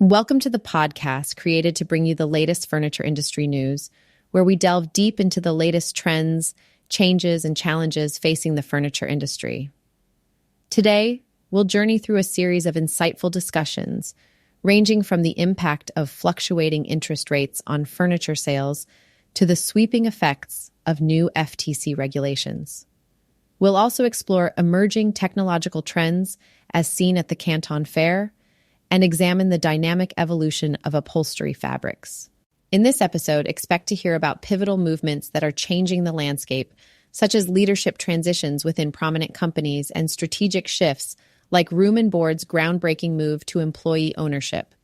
Welcome to the podcast created to bring you the latest furniture industry news, where we delve deep into the latest trends, changes, and challenges facing the furniture industry. Today, we'll journey through a series of insightful discussions, ranging from the impact of fluctuating interest rates on furniture sales to the sweeping effects of new FTC regulations. We'll also explore emerging technological trends as seen at the Canton Fair, and examine the dynamic evolution of upholstery fabrics. In this episode, expect to hear about pivotal movements that are changing the landscape, such as leadership transitions within prominent companies and strategic shifts like Room & Board's groundbreaking move to employee ownership.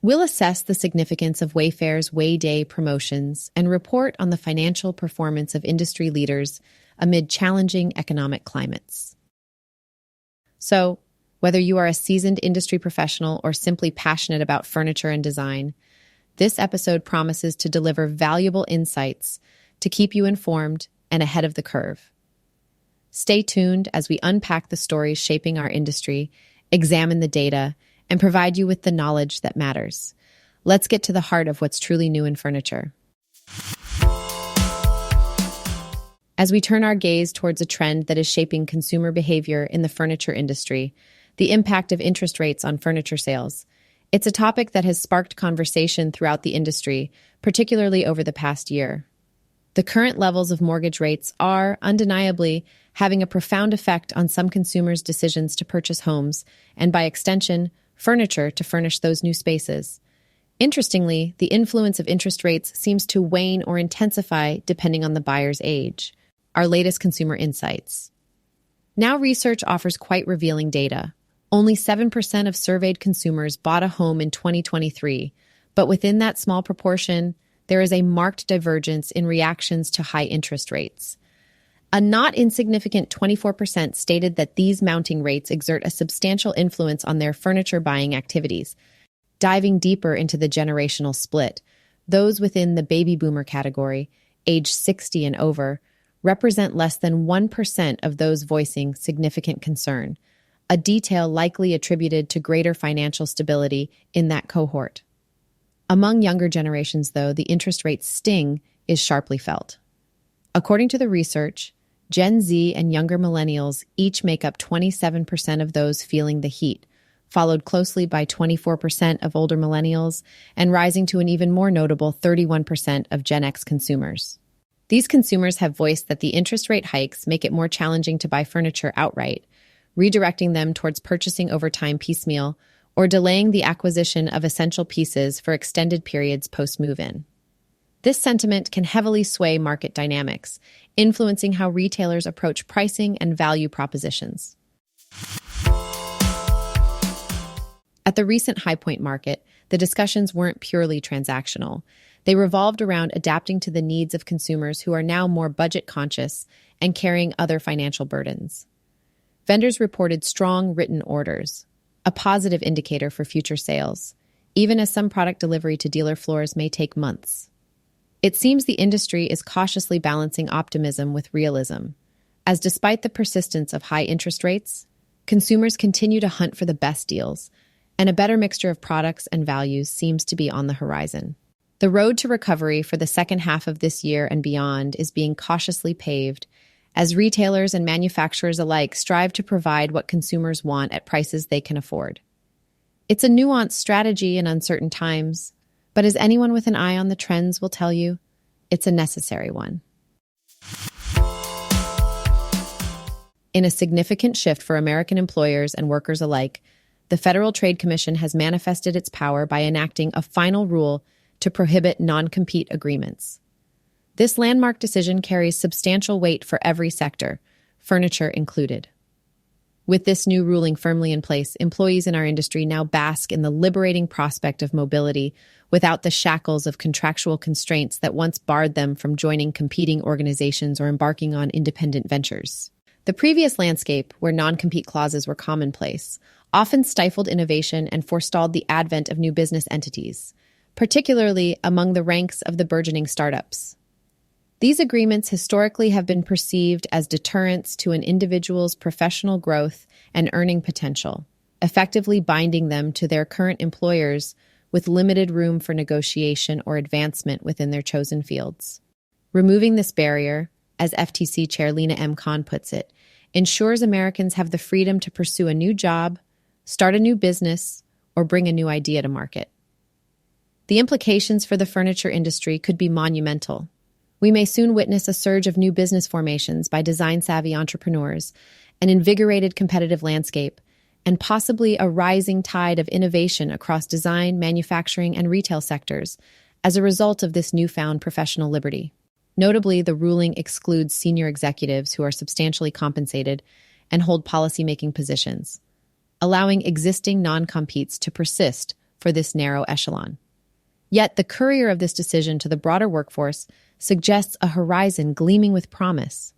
We'll assess the significance of Wayfair's Way Day promotions and report on the financial performance of industry leaders amid challenging economic climates. So, whether you are a seasoned industry professional or simply passionate about furniture and design, this episode promises to deliver valuable insights to keep you informed and ahead of the curve. Stay tuned as we unpack the stories shaping our industry, examine the data, and provide you with the knowledge that matters. Let's get to the heart of what's truly new in furniture. As we turn our gaze towards a trend that is shaping consumer behavior in the furniture industry, the impact of interest rates on furniture sales. It's a topic that has sparked conversation throughout the industry, particularly over the past year. The current levels of mortgage rates are, undeniably, having a profound effect on some consumers' decisions to purchase homes, and by extension, furniture to furnish those new spaces. Interestingly, the influence of interest rates seems to wane or intensify depending on the buyer's age. Our latest consumer insights. Now research offers quite revealing data. Only 7% of surveyed consumers bought a home in 2023, but within that small proportion, there is a marked divergence in reactions to high interest rates. A not insignificant 24% stated that these mounting rates exert a substantial influence on their furniture buying activities. Diving deeper into the generational split, those within the baby boomer category, age 60 and over, represent less than 1% of those voicing significant concern, a detail likely attributed to greater financial stability in that cohort. Among younger generations, though, the interest rate sting is sharply felt. According to the research, Gen Z and younger millennials each make up 27% of those feeling the heat, followed closely by 24% of older millennials, and rising to an even more notable 31% of Gen X consumers. These consumers have voiced that the interest rate hikes make it more challenging to buy furniture outright, redirecting them towards purchasing over time piecemeal or delaying the acquisition of essential pieces for extended periods post-move-in. This sentiment can heavily sway market dynamics, influencing how retailers approach pricing and value propositions. At the recent High Point market, the discussions weren't purely transactional. They revolved around adapting to the needs of consumers who are now more budget-conscious and carrying other financial burdens. Vendors reported strong written orders, a positive indicator for future sales, even as some product delivery to dealer floors may take months. It seems the industry is cautiously balancing optimism with realism, as despite the persistence of high interest rates, consumers continue to hunt for the best deals, and a better mixture of products and values seems to be on the horizon. The road to recovery for the second half of this year and beyond is being cautiously paved, as retailers and manufacturers alike strive to provide what consumers want at prices they can afford. It's a nuanced strategy in uncertain times, but as anyone with an eye on the trends will tell you, it's a necessary one. In a significant shift for American employers and workers alike, the Federal Trade Commission has manifested its power by enacting a final rule to prohibit non-compete agreements. This landmark decision carries substantial weight for every sector, furniture included. With this new ruling firmly in place, employees in our industry now bask in the liberating prospect of mobility without the shackles of contractual constraints that once barred them from joining competing organizations or embarking on independent ventures. The previous landscape, where non-compete clauses were commonplace, often stifled innovation and forestalled the advent of new business entities, particularly among the ranks of the burgeoning startups. These agreements historically have been perceived as deterrents to an individual's professional growth and earning potential, effectively binding them to their current employers with limited room for negotiation or advancement within their chosen fields. Removing this barrier, as FTC Chair Lena M. Khan puts it, ensures Americans have the freedom to pursue a new job, start a new business, or bring a new idea to market. The implications for the furniture industry could be monumental. We may soon witness a surge of new business formations by design-savvy entrepreneurs, an invigorated competitive landscape, and possibly a rising tide of innovation across design, manufacturing, and retail sectors as a result of this newfound professional liberty. Notably, the ruling excludes senior executives who are substantially compensated and hold policymaking positions, allowing existing non-competes to persist for this narrow echelon. Yet the courier of this decision to the broader workforce suggests a horizon gleaming with promise,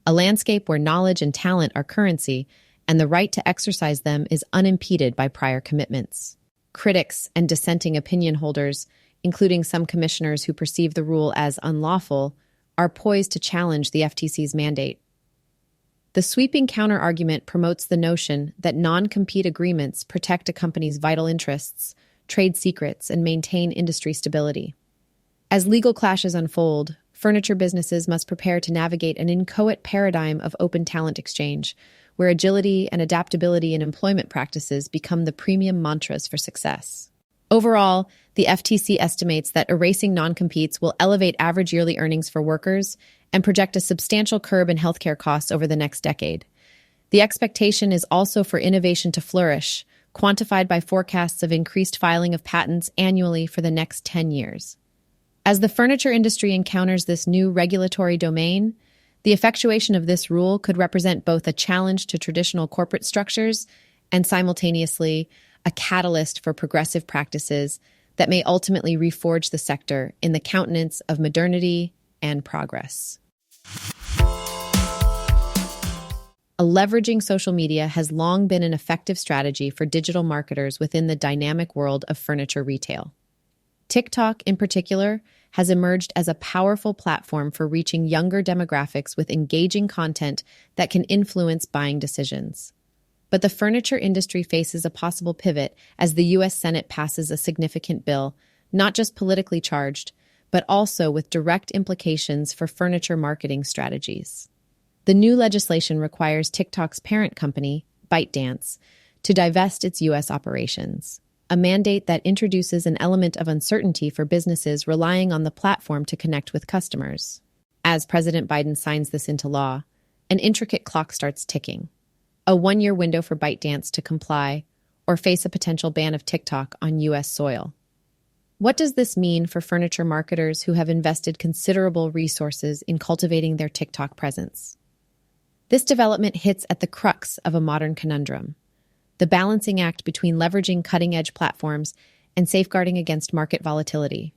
a landscape where knowledge and talent are currency, and the right to exercise them is unimpeded by prior commitments. Critics and dissenting opinion holders, including some commissioners who perceive the rule as unlawful, are poised to challenge the FTC's mandate. The sweeping counter-argument promotes the notion that non-compete agreements protect a company's vital interests, trade secrets, and maintain industry stability. As legal clashes unfold, furniture businesses must prepare to navigate an inchoate paradigm of open talent exchange, where agility and adaptability in employment practices become the premium mantras for success. Overall, the FTC estimates that erasing non-competes will elevate average yearly earnings for workers and project a substantial curb in healthcare costs over the next decade. The expectation is also for innovation to flourish, quantified by forecasts of increased filing of patents annually for the next 10 years. As the furniture industry encounters this new regulatory domain, the effectuation of this rule could represent both a challenge to traditional corporate structures and simultaneously a catalyst for progressive practices that may ultimately reforge the sector in the countenance of modernity and progress. Leveraging social media has long been an effective strategy for digital marketers within the dynamic world of furniture retail. TikTok, in particular, has emerged as a powerful platform for reaching younger demographics with engaging content that can influence buying decisions. But the furniture industry faces a possible pivot as the U.S. Senate passes a significant bill, not just politically charged, but also with direct implications for furniture marketing strategies. The new legislation requires TikTok's parent company, ByteDance, to divest its U.S. operations, a mandate that introduces an element of uncertainty for businesses relying on the platform to connect with customers. As President Biden signs this into law, an intricate clock starts ticking. A one-year window for ByteDance to comply or face a potential ban of TikTok on U.S. soil. What does this mean for furniture marketers who have invested considerable resources in cultivating their TikTok presence? This development hits at the crux of a modern conundrum: the balancing act between leveraging cutting-edge platforms and safeguarding against market volatility.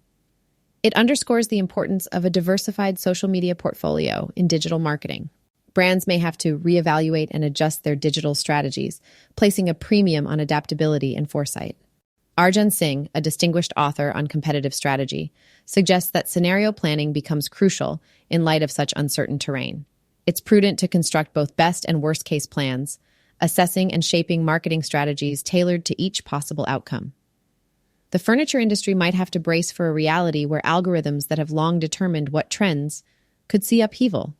It underscores the importance of a diversified social media portfolio in digital marketing. Brands may have to reevaluate and adjust their digital strategies, placing a premium on adaptability and foresight. Arjun Singh, a distinguished author on competitive strategy, suggests that scenario planning becomes crucial in light of such uncertain terrain. It's prudent to construct both best and worst-case plans, assessing and shaping marketing strategies tailored to each possible outcome. The furniture industry might have to brace for a reality where algorithms that have long determined what trends could see upheaval.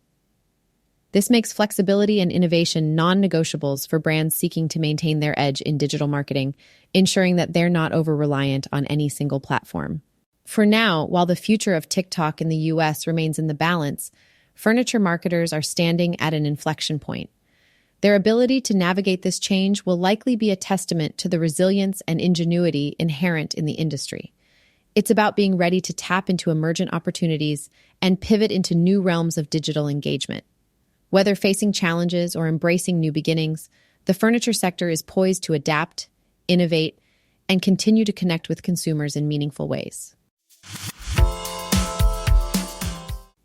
This makes flexibility and innovation non-negotiables for brands seeking to maintain their edge in digital marketing, ensuring that they're not over-reliant on any single platform. For now, while the future of TikTok in the US remains in the balance, furniture marketers are standing at an inflection point. Their ability to navigate this change will likely be a testament to the resilience and ingenuity inherent in the industry. It's about being ready to tap into emergent opportunities and pivot into new realms of digital engagement. Whether facing challenges or embracing new beginnings, the furniture sector is poised to adapt, innovate, and continue to connect with consumers in meaningful ways.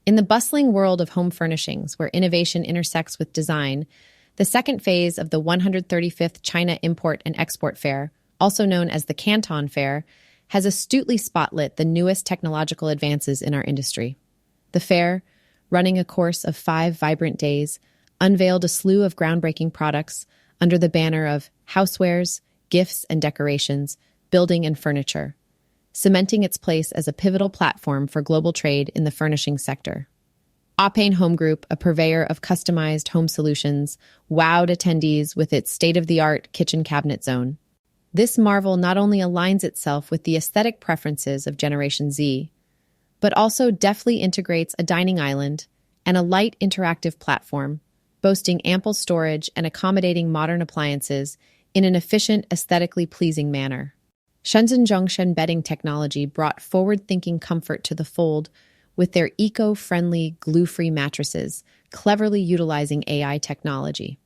In the bustling world of home furnishings, where innovation intersects with design, the second phase of the 135th China Import and Export Fair, also known as the Canton Fair, has astutely spotlit the newest technological advances in our industry. The fair, running a course of 5 vibrant days, unveiled a slew of groundbreaking products under the banner of housewares, gifts and decorations, building and furniture, cementing its place as a pivotal platform for global trade in the furnishing sector. Opane Home Group, a purveyor of customized home solutions, wowed attendees with its state-of-the-art kitchen cabinet zone. This marvel not only aligns itself with the aesthetic preferences of Generation Z, but also deftly integrates a dining island and a light interactive platform, boasting ample storage and accommodating modern appliances in an efficient, aesthetically pleasing manner. Shenzhen Zhongshen bedding technology brought forward-thinking comfort to the fold with their eco-friendly, glue-free mattresses, cleverly utilizing AI technology.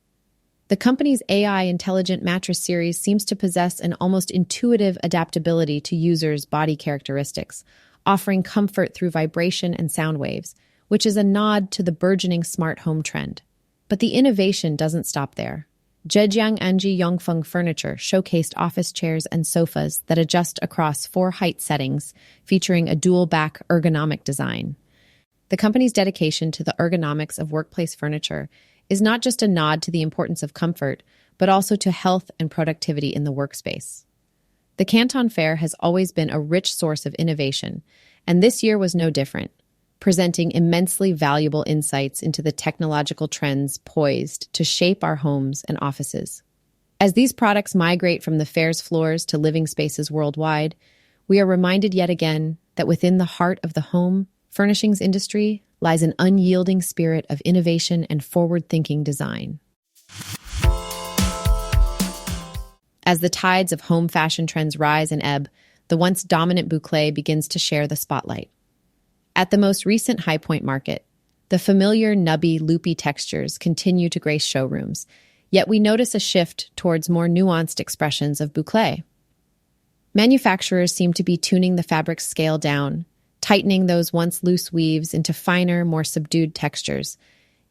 The company's AI intelligent mattress series seems to possess an almost intuitive adaptability to users' body characteristics, offering comfort through vibration and sound waves, which is a nod to the burgeoning smart home trend. But the innovation doesn't stop there. Zhejiang Anji Yongfeng Furniture showcased office chairs and sofas that adjust across 4 height settings, featuring a dual-back ergonomic design. The company's dedication to the ergonomics of workplace furniture is not just a nod to the importance of comfort, but also to health and productivity in the workspace. The Canton Fair has always been a rich source of innovation, and this year was no different, presenting immensely valuable insights into the technological trends poised to shape our homes and offices. As these products migrate from the fair's floors to living spaces worldwide, we are reminded yet again that within the heart of the home furnishings industry lies an unyielding spirit of innovation and forward-thinking design. As the tides of home fashion trends rise and ebb, the once dominant boucle begins to share the spotlight. At the most recent High Point Market, the familiar nubby, loopy textures continue to grace showrooms, yet we notice a shift towards more nuanced expressions of boucle. Manufacturers seem to be tuning the fabric's scale down, tightening those once loose weaves into finer, more subdued textures.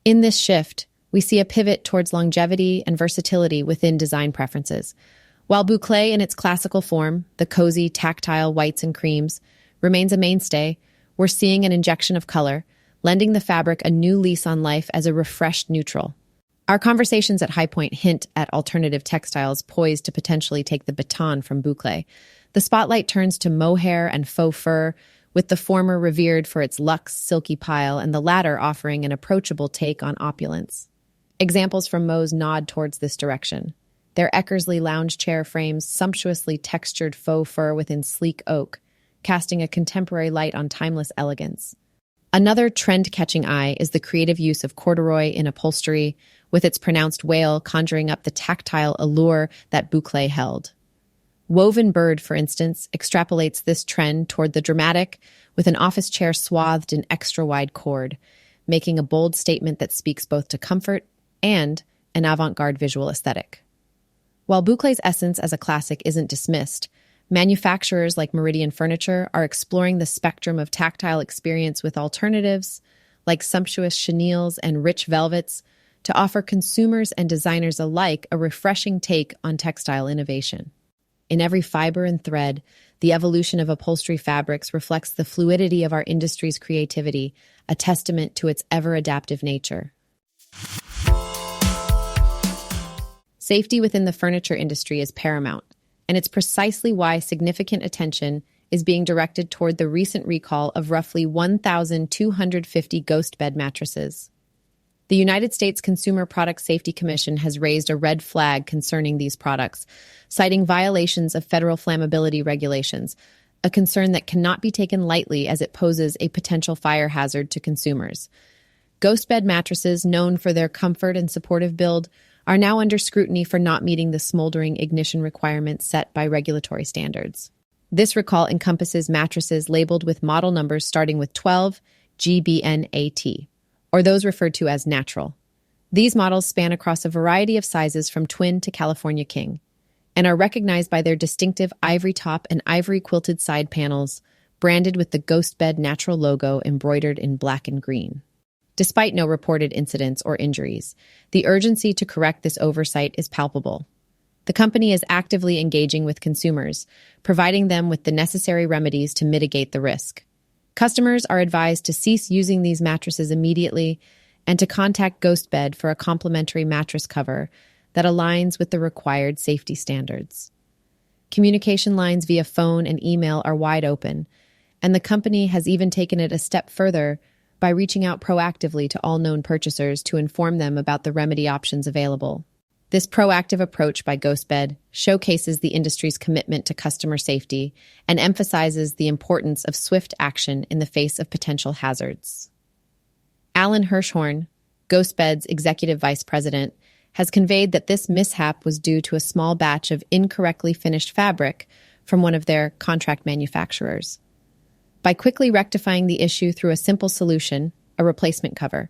In this shift, we see a pivot towards longevity and versatility within design preferences. While boucle in its classical form, the cozy, tactile whites and creams, remains a mainstay, we're seeing an injection of color, lending the fabric a new lease on life as a refreshed neutral. Our conversations at High Point hint at alternative textiles poised to potentially take the baton from boucle. The spotlight turns to mohair and faux fur, with the former revered for its luxe, silky pile, and the latter offering an approachable take on opulence. Examples from Mo's nod towards this direction. Their Eckersley lounge chair frames sumptuously textured faux fur within sleek oak, casting a contemporary light on timeless elegance. Another trend-catching eye is the creative use of corduroy in upholstery, with its pronounced wail conjuring up the tactile allure that boucle held. Woven Bird, for instance, extrapolates this trend toward the dramatic, with an office chair swathed in extra-wide cord, making a bold statement that speaks both to comfort and an avant-garde visual aesthetic. While boucle's essence as a classic isn't dismissed, manufacturers like Meridian Furniture are exploring the spectrum of tactile experience with alternatives, like sumptuous chenilles and rich velvets, to offer consumers and designers alike a refreshing take on textile innovation. In every fiber and thread, the evolution of upholstery fabrics reflects the fluidity of our industry's creativity, a testament to its ever-adaptive nature. Safety within the furniture industry is paramount, and it's precisely why significant attention is being directed toward the recent recall of roughly 1,250 ghost bed mattresses. The United States Consumer Product Safety Commission has raised a red flag concerning these products, citing violations of federal flammability regulations, a concern that cannot be taken lightly as it poses a potential fire hazard to consumers. Ghost bed mattresses, known for their comfort and supportive build, are now under scrutiny for not meeting the smoldering ignition requirements set by regulatory standards. This recall encompasses mattresses labeled with model numbers starting with 12 GBNAT, or those referred to as natural. These models span across a variety of sizes from twin to California king, and are recognized by their distinctive ivory top and ivory quilted side panels, branded with the Ghost Bed Natural logo embroidered in black and green. Despite no reported incidents or injuries, the urgency to correct this oversight is palpable. The company is actively engaging with consumers, providing them with the necessary remedies to mitigate the risk. Customers are advised to cease using these mattresses immediately and to contact GhostBed for a complimentary mattress cover that aligns with the required safety standards. Communication lines via phone and email are wide open, and the company has even taken it a step further by reaching out proactively to all known purchasers to inform them about the remedy options available. This proactive approach by GhostBed showcases the industry's commitment to customer safety and emphasizes the importance of swift action in the face of potential hazards. Alan Hirschhorn, GhostBed's executive vice president, has conveyed that this mishap was due to a small batch of incorrectly finished fabric from one of their contract manufacturers. By quickly rectifying the issue through a simple solution, a replacement cover,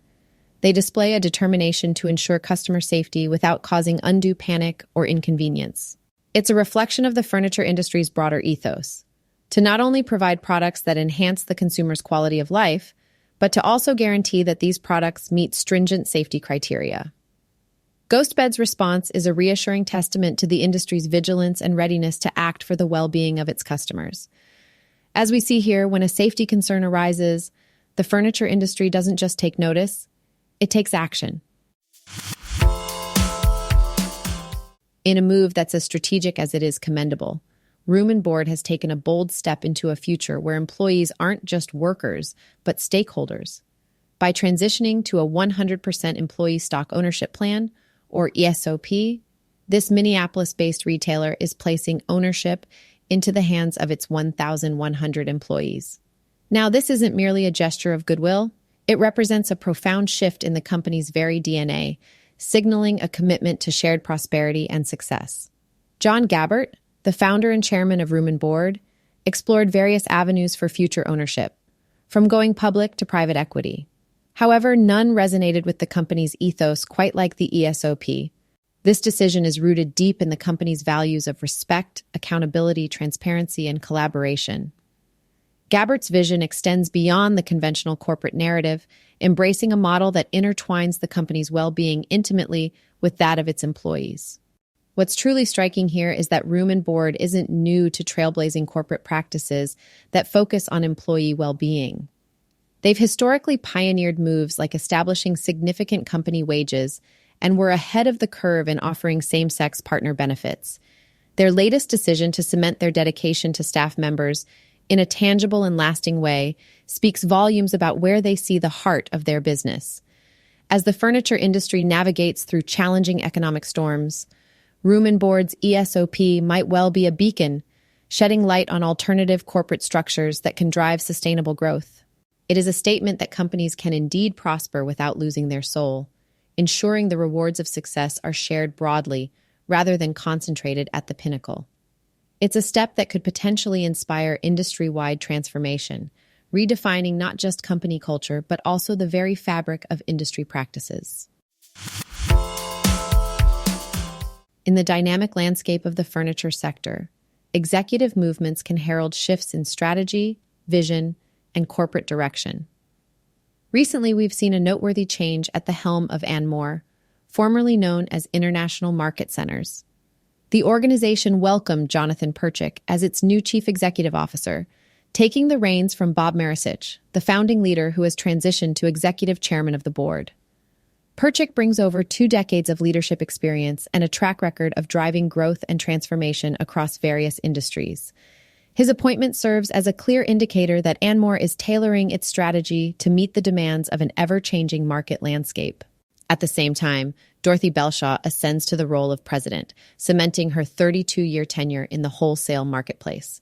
they display a determination to ensure customer safety without causing undue panic or inconvenience. It's a reflection of the furniture industry's broader ethos, to not only provide products that enhance the consumer's quality of life, but to also guarantee that these products meet stringent safety criteria. GhostBed's response is a reassuring testament to the industry's vigilance and readiness to act for the well-being of its customers. As we see here, when a safety concern arises, the furniture industry doesn't just take notice, it takes action. In a move that's as strategic as it is commendable, Room & Board has taken a bold step into a future where employees aren't just workers, but stakeholders. By transitioning to a 100% employee stock ownership plan, or ESOP, this Minneapolis-based retailer is placing ownership into the hands of its 1,100 employees. Now, this isn't merely a gesture of goodwill. It represents a profound shift in the company's very DNA, signaling a commitment to shared prosperity and success. John Gabbert, the founder and chairman of Room & Board, explored various avenues for future ownership, from going public to private equity. However, none resonated with the company's ethos quite like the ESOP. This decision is rooted deep in the company's values of respect, accountability, transparency, and collaboration. Gabbert's vision extends beyond the conventional corporate narrative, embracing a model that intertwines the company's well-being intimately with that of its employees. What's truly striking here is that Room & Board isn't new to trailblazing corporate practices that focus on employee well-being. They've historically pioneered moves like establishing significant company wages and were ahead of the curve in offering same-sex partner benefits. Their latest decision to cement their dedication to staff members in a tangible and lasting way speaks volumes about where they see the heart of their business. As the furniture industry navigates through challenging economic storms, Room & Board's ESOP might well be a beacon, shedding light on alternative corporate structures that can drive sustainable growth. It is a statement that companies can indeed prosper without losing their soul, ensuring the rewards of success are shared broadly rather than concentrated at the pinnacle. It's a step that could potentially inspire industry-wide transformation, redefining not just company culture, but also the very fabric of industry practices. In the dynamic landscape of the furniture sector, executive movements can herald shifts in strategy, vision, and corporate direction. Recently, we've seen a noteworthy change at the helm of Anmore, formerly known as International Market Centers. The organization welcomed Jonathan Perchik as its new chief executive officer, taking the reins from Bob Marisich, the founding leader who has transitioned to executive chairman of the board. Perchik brings over 2 decades of leadership experience and a track record of driving growth and transformation across various industries. His appointment serves as a clear indicator that Anmore is tailoring its strategy to meet the demands of an ever-changing market landscape. At the same time, Dorothy Belshaw ascends to the role of president, cementing her 32-year tenure in the wholesale marketplace.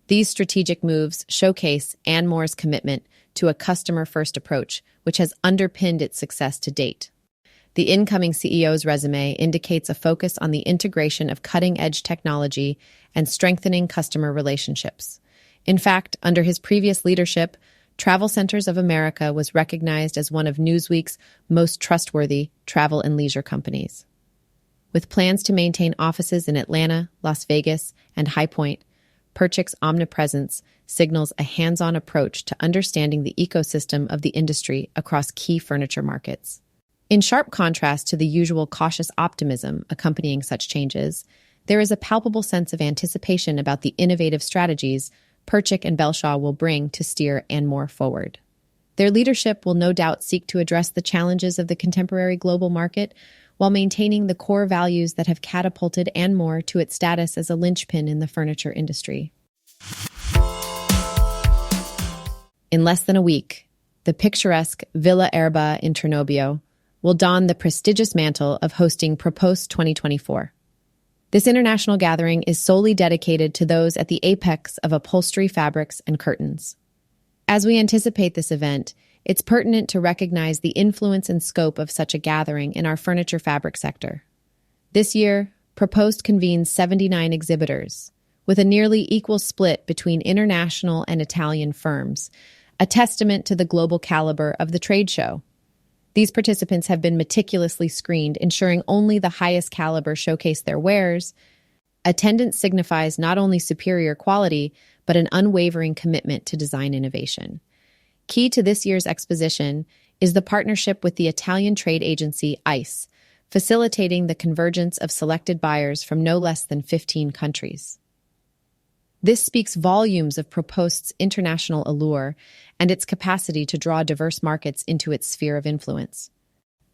These strategic moves showcase Anmore's commitment to a customer-first approach, which has underpinned its success to date. The incoming CEO's resume indicates a focus on the integration of cutting-edge technology and strengthening customer relationships. In fact, under his previous leadership, Travel Centers of America was recognized as one of Newsweek's most trustworthy travel and leisure companies. With plans to maintain offices in Atlanta, Las Vegas, and High Point, Perchik's omnipresence signals a hands-on approach to understanding the ecosystem of the industry across key furniture markets. In sharp contrast to the usual cautious optimism accompanying such changes, there is a palpable sense of anticipation about the innovative strategies Perchik and Belshaw will bring to steer Anmore forward. Their leadership will no doubt seek to address the challenges of the contemporary global market while maintaining the core values that have catapulted and more to its status as a linchpin in the furniture industry. In less than a week, the picturesque Villa Erba in Cernobbio will don the prestigious mantle of hosting Propost 2024. This international gathering is solely dedicated to those at the apex of upholstery, fabrics, and curtains. As we anticipate this event, it's pertinent to recognize the influence and scope of such a gathering in our furniture fabric sector. This year, Propost convenes 79 exhibitors, with a nearly equal split between international and Italian firms, a testament to the global caliber of the trade show. These participants have been meticulously screened, ensuring only the highest caliber showcase their wares. Attendance signifies not only superior quality, but an unwavering commitment to design innovation. Key to this year's exposition is the partnership with the Italian trade agency ICE, facilitating the convergence of selected buyers from no less than 15 countries. This speaks volumes of Propost's international allure and its capacity to draw diverse markets into its sphere of influence.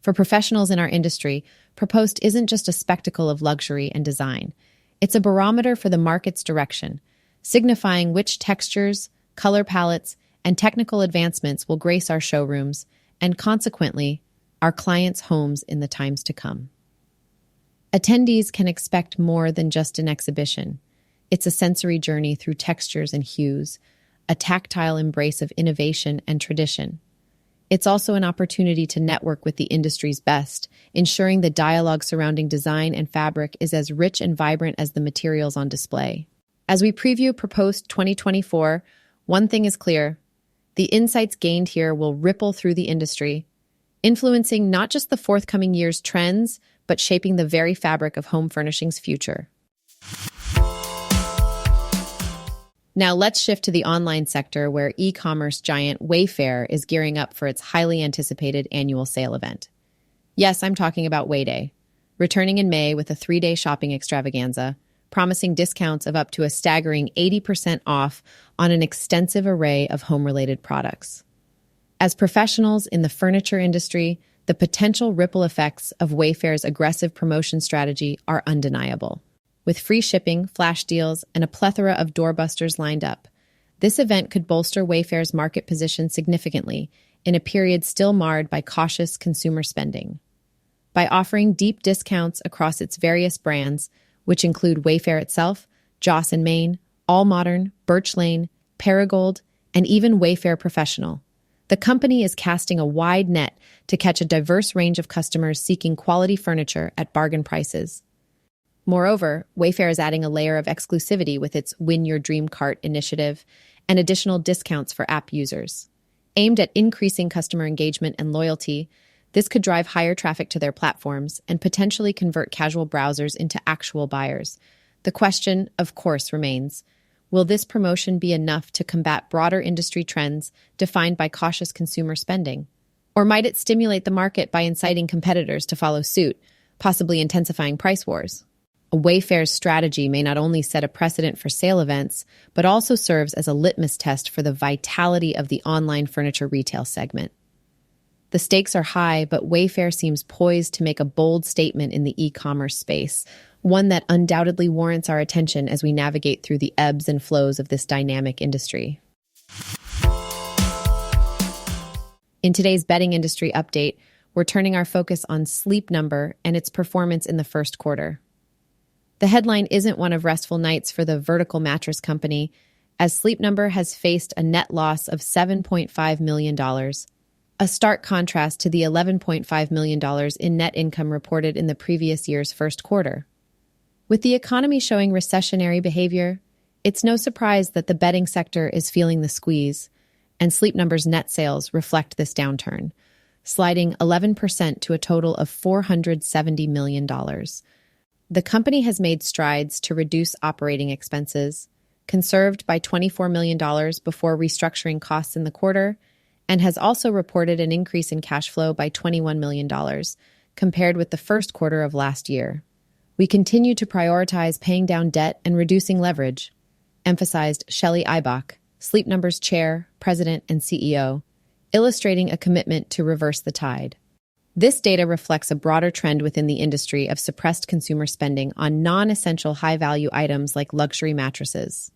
For professionals in our industry, Propost isn't just a spectacle of luxury and design. It's a barometer for the market's direction, signifying which textures, color palettes, and technical advancements will grace our showrooms and, consequently, our clients' homes in the times to come. Attendees can expect more than just an exhibition. It's a sensory journey through textures and hues, a tactile embrace of innovation and tradition. It's also an opportunity to network with the industry's best, ensuring the dialogue surrounding design and fabric is as rich and vibrant as the materials on display. As we preview Propost 2024, one thing is clear: the insights gained here will ripple through the industry, influencing not just the forthcoming year's trends, but shaping the very fabric of home furnishing's future. Now let's shift to the online sector, where e-commerce giant Wayfair is gearing up for its highly anticipated annual sale event. Yes, I'm talking about Way Day, returning in May with a 3-day shopping extravaganza, promising discounts of up to a staggering 80% off on an extensive array of home-related products. As professionals in the furniture industry, the potential ripple effects of Wayfair's aggressive promotion strategy are undeniable. With free shipping, flash deals, and a plethora of doorbusters lined up, this event could bolster Wayfair's market position significantly in a period still marred by cautious consumer spending. By offering deep discounts across its various brands, which include Wayfair itself, Joss & Main, All Modern, Birch Lane, Paragold, and even Wayfair Professional, the company is casting a wide net to catch a diverse range of customers seeking quality furniture at bargain prices. Moreover, Wayfair is adding a layer of exclusivity with its Win Your Dream Cart initiative and additional discounts for app users. Aimed at increasing customer engagement and loyalty, this could drive higher traffic to their platforms and potentially convert casual browsers into actual buyers. The question, of course, remains: will this promotion be enough to combat broader industry trends defined by cautious consumer spending? Or might it stimulate the market by inciting competitors to follow suit, possibly intensifying price wars? Wayfair's strategy may not only set a precedent for sale events, but also serves as a litmus test for the vitality of the online furniture retail segment. The stakes are high, but Wayfair seems poised to make a bold statement in the e-commerce space, one that undoubtedly warrants our attention as we navigate through the ebbs and flows of this dynamic industry. In today's bedding industry update, we're turning our focus on Sleep Number and its performance in the first quarter. The headline isn't one of restful nights for the vertical mattress company, as Sleep Number has faced a net loss of $7.5 million, a stark contrast to the $11.5 million in net income reported in the previous year's first quarter. With the economy showing recessionary behavior, it's no surprise that the bedding sector is feeling the squeeze, and Sleep Number's net sales reflect this downturn, sliding 11% to a total of $470 million. The company has made strides to reduce operating expenses, conserved by $24 million before restructuring costs in the quarter, and has also reported an increase in cash flow by $21 million, compared with the first quarter of last year. We continue to prioritize paying down debt and reducing leverage, emphasized Shelley Eibach, Sleep Number's chair, president, and CEO, illustrating a commitment to reverse the tide. This data reflects a broader trend within the industry of suppressed consumer spending on non-essential high-value items like luxury mattresses.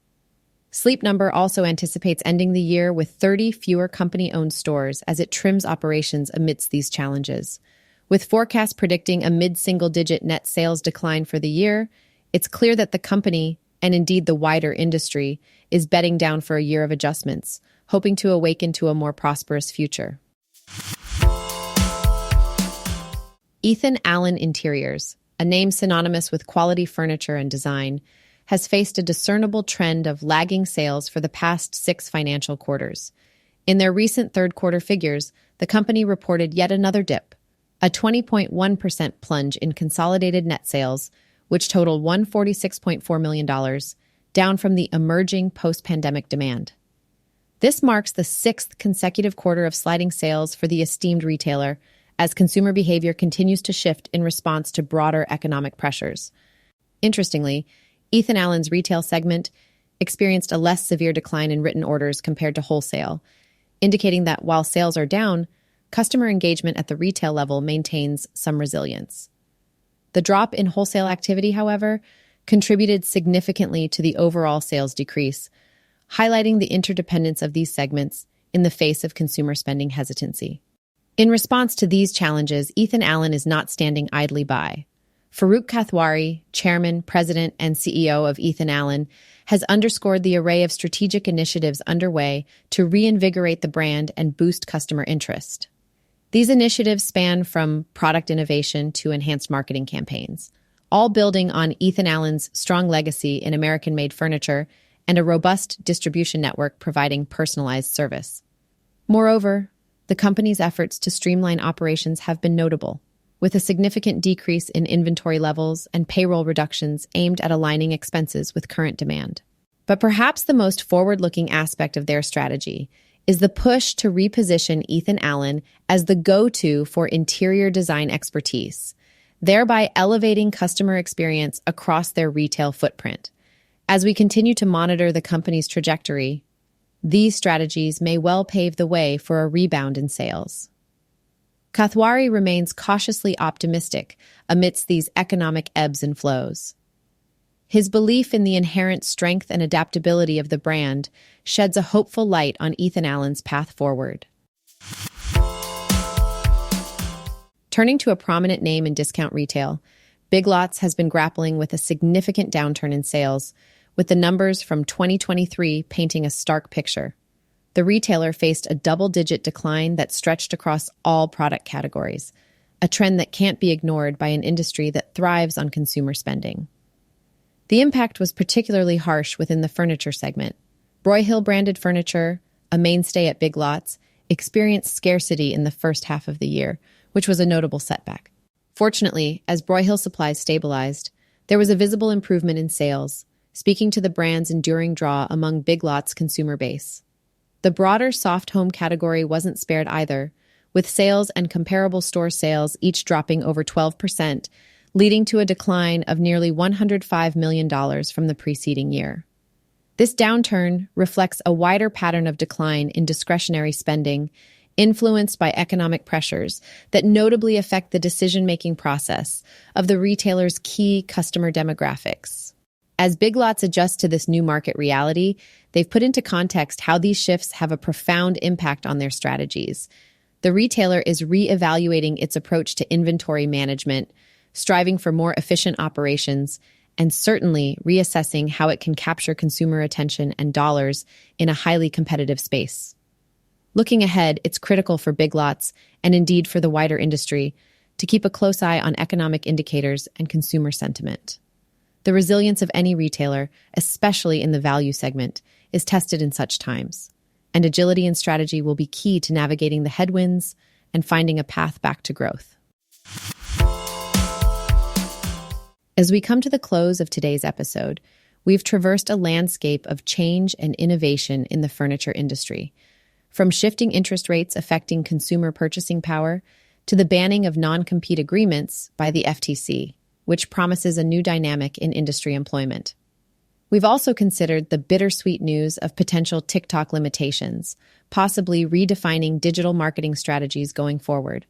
Sleep Number also anticipates ending the year with 30 fewer company-owned stores as it trims operations amidst these challenges. With forecasts predicting a mid-single-digit net sales decline for the year, it's clear that the company, and indeed the wider industry, is bedding down for a year of adjustments, hoping to awaken to a more prosperous future. Ethan Allen Interiors, a name synonymous with quality furniture and design, has faced a discernible trend of lagging sales for the past 6 financial quarters. In their recent third-quarter figures, the company reported yet another dip, a 20.1% plunge in consolidated net sales, which totaled $146.4 million, down from the emerging post-pandemic demand. This marks the 6th consecutive quarter of sliding sales for the esteemed retailer, as consumer behavior continues to shift in response to broader economic pressures. Interestingly, Ethan Allen's retail segment experienced a less severe decline in written orders compared to wholesale, indicating that while sales are down, customer engagement at the retail level maintains some resilience. The drop in wholesale activity, however, contributed significantly to the overall sales decrease, highlighting the interdependence of these segments in the face of consumer spending hesitancy. In response to these challenges, Ethan Allen is not standing idly by. Farooq Kathwari, chairman, president, and CEO of Ethan Allen, has underscored the array of strategic initiatives underway to reinvigorate the brand and boost customer interest. These initiatives span from product innovation to enhanced marketing campaigns, all building on Ethan Allen's strong legacy in American-made furniture and a robust distribution network providing personalized service. Moreover, the company's efforts to streamline operations have been notable, with a significant decrease in inventory levels and payroll reductions aimed at aligning expenses with current demand. But perhaps the most forward-looking aspect of their strategy is the push to reposition Ethan Allen as the go-to for interior design expertise, thereby elevating customer experience across their retail footprint. As we continue to monitor the company's trajectory, these strategies may well pave the way for a rebound in sales. Kathwari remains cautiously optimistic amidst these economic ebbs and flows. His belief in the inherent strength and adaptability of the brand sheds a hopeful light on Ethan Allen's path forward. Turning to a prominent name in discount retail, Big Lots has been grappling with a significant downturn in sales, with the numbers from 2023 painting a stark picture. The retailer faced a double-digit decline that stretched across all product categories, a trend that can't be ignored by an industry that thrives on consumer spending. The impact was particularly harsh within the furniture segment. Broyhill-branded furniture, a mainstay at Big Lots, experienced scarcity in the first half of the year, which was a notable setback. Fortunately, as Broyhill supplies stabilized, there was a visible improvement in sales, speaking to the brand's enduring draw among Big Lots' consumer base. The broader soft home category wasn't spared either, with sales and comparable store sales each dropping over 12%, leading to a decline of nearly $105 million from the preceding year. This downturn reflects a wider pattern of decline in discretionary spending, influenced by economic pressures that notably affect the decision-making process of the retailer's key customer demographics. As Big Lots adjusts to this new market reality, they've put into context how these shifts have a profound impact on their strategies. The retailer is re-evaluating its approach to inventory management, striving for more efficient operations, and certainly reassessing how it can capture consumer attention and dollars in a highly competitive space. Looking ahead, it's critical for Big Lots, and indeed for the wider industry, to keep a close eye on economic indicators and consumer sentiment. The resilience of any retailer, especially in the value segment, is tested in such times, and agility and strategy will be key to navigating the headwinds and finding a path back to growth. As we come to the close of today's episode, we've traversed a landscape of change and innovation in the furniture industry, from shifting interest rates affecting consumer purchasing power to the banning of non-compete agreements by the FTC, which promises a new dynamic in industry employment. We've also considered the bittersweet news of potential TikTok limitations, possibly redefining digital marketing strategies going forward.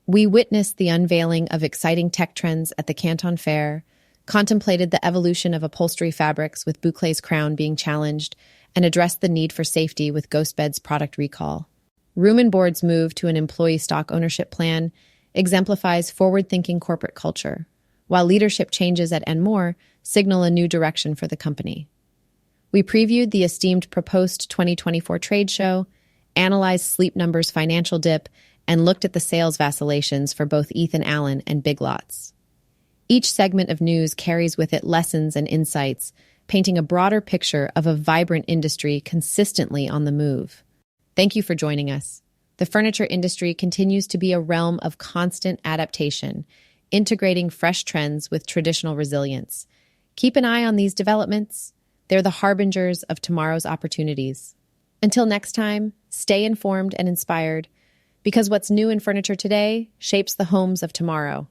We witnessed the unveiling of exciting tech trends at the Canton Fair, contemplated the evolution of upholstery fabrics with Bouclé's crown being challenged, and addressed the need for safety with GhostBed's product recall. Room and Board's move to an employee stock ownership plan exemplifies forward-thinking corporate culture, while leadership changes at Enmore signal a new direction for the company. We previewed the esteemed Propost 2024 trade show, analyzed Sleep Number's financial dip, and looked at the sales vacillations for both Ethan Allen and Big Lots. Each segment of news carries with it lessons and insights, painting a broader picture of a vibrant industry consistently on the move. Thank you for joining us. The furniture industry continues to be a realm of constant adaptation, integrating fresh trends with traditional resilience. Keep an eye on these developments. They're the harbingers of tomorrow's opportunities. Until next time, stay informed and inspired, because what's new in furniture today shapes the homes of tomorrow.